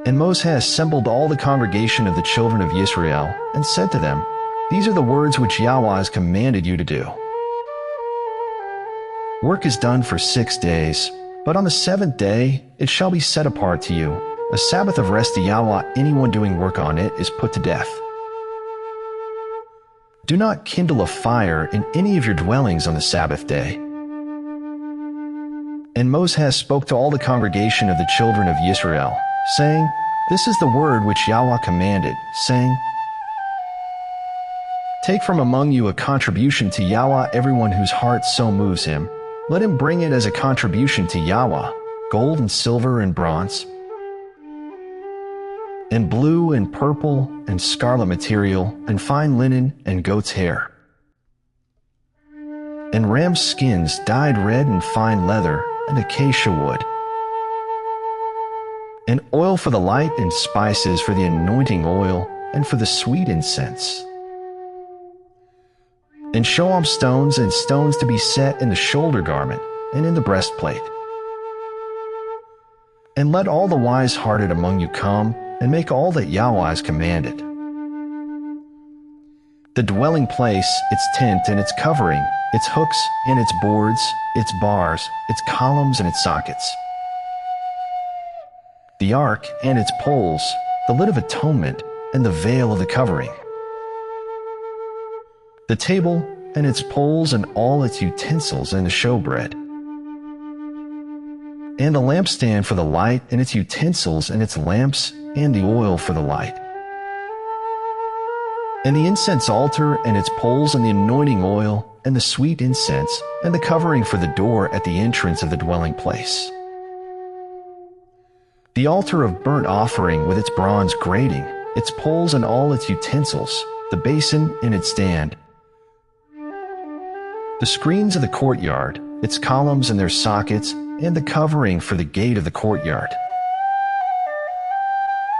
And Moses assembled all the congregation of the children of Israel, and said to them, These are the words which Yahweh has commanded you to do. Work is done for 6 days, but on the 7th day it shall be set apart to you, a Sabbath of rest to Yahweh. Anyone doing work on it is put to death. Do not kindle a fire in any of your dwellings on the Sabbath day. And Moses spoke to all the congregation of the children of Israel, saying, This is the word which Yahweh commanded, saying, Take from among you a contribution to Yahweh, everyone whose heart so moves him. Let him bring it as a contribution to Yahweh, gold and silver and bronze, and blue and purple and scarlet material, and fine linen and goat's hair, and ram's skins dyed red and fine leather, and acacia wood, and oil for the light, and spices for the anointing oil, and for the sweet incense, and shoam stones, and stones to be set in the shoulder garment and in the breastplate. And let all the wise-hearted among you come, and make all that Yahweh has commanded. The dwelling place, its tent and its covering, its hooks and its boards, its bars, its columns and its sockets, the ark and its poles, the lid of atonement, and the veil of the covering, the table and its poles and all its utensils, and the showbread, and the lampstand for the light and its utensils and its lamps, and the oil for the light, and the incense altar and its poles, and the anointing oil, and the sweet incense, and the covering for the door at the entrance of the dwelling place, the altar of burnt offering with its bronze grating, its poles and all its utensils, the basin and its stand, the screens of the courtyard, its columns and their sockets, and the covering for the gate of the courtyard,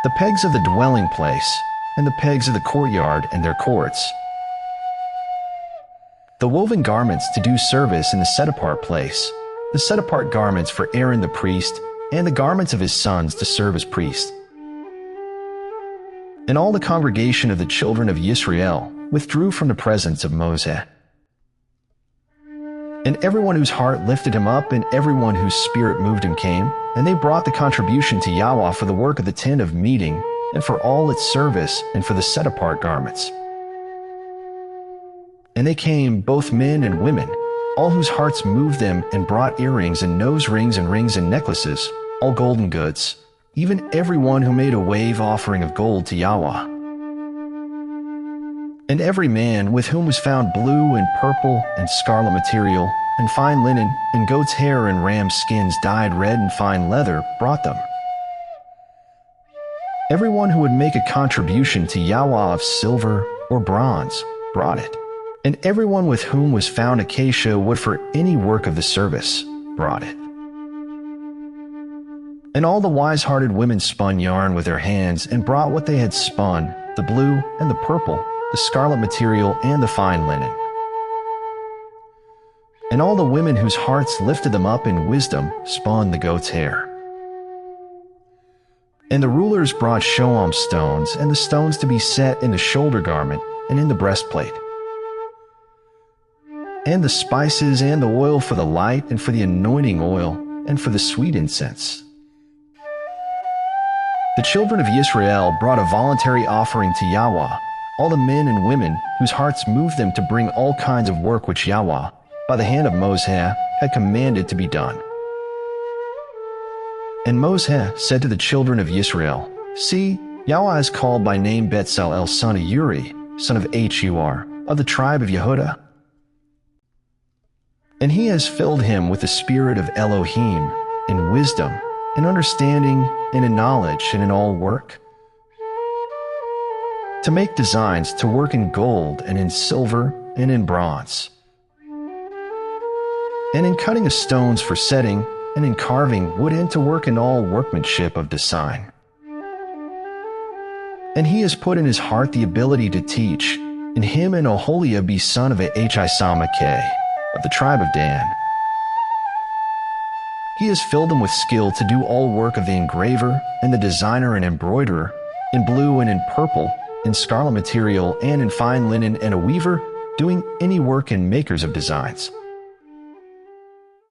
the pegs of the dwelling place, and the pegs of the courtyard and their courts, the woven garments to do service in the set-apart place, the set-apart garments for Aaron the priest, and the garments of his sons to serve as priests. And all the congregation of the children of Israel withdrew from the presence of Moses. And everyone whose heart lifted him up, and everyone whose spirit moved him came, and they brought the contribution to Yahweh for the work of the tent of meeting, and for all its service, and for the set-apart garments. And they came, both men and women, all whose hearts moved them, and brought earrings and nose rings and rings and necklaces, all golden goods, even everyone who made a wave offering of gold to Yahweh. And every man with whom was found blue and purple and scarlet material, and fine linen, and goat's hair and ram's skins dyed red and fine leather, brought them. Everyone who would make a contribution to Yahweh of silver or bronze brought it. And everyone with whom was found acacia wood for any work of the service brought it. And all the wise-hearted women spun yarn with their hands, and brought what they had spun, the blue and the purple, the scarlet material and the fine linen. And all the women whose hearts lifted them up in wisdom spun the goat's hair. And the rulers brought shoam stones, and the stones to be set in the shoulder garment and in the breastplate, and the spices and the oil for the light, and for the anointing oil, and for the sweet incense. The children of Israel brought a voluntary offering to Yahweh, all the men and women whose hearts moved them to bring all kinds of work which Yahweh, by the hand of Moses, had commanded to be done. And Moses said to the children of Israel, See, Yahweh has called by name Bezalel son of Uri, son of Hur, of the tribe of Yehudah. And he has filled him with the spirit of Elohim, in wisdom, in understanding, and in knowledge, and in all work, to make designs, to work in gold, and in silver, and in bronze, and in cutting of stones for setting, and in carving wood, and to work in all workmanship of design. And he has put in his heart the ability to teach, in him and Oholiab son of Ahisamach, of the tribe of Dan. He has filled them with skill to do all work of the engraver and the designer and embroiderer, in blue and in purple, in scarlet material and in fine linen, and a weaver, doing any work in makers of designs.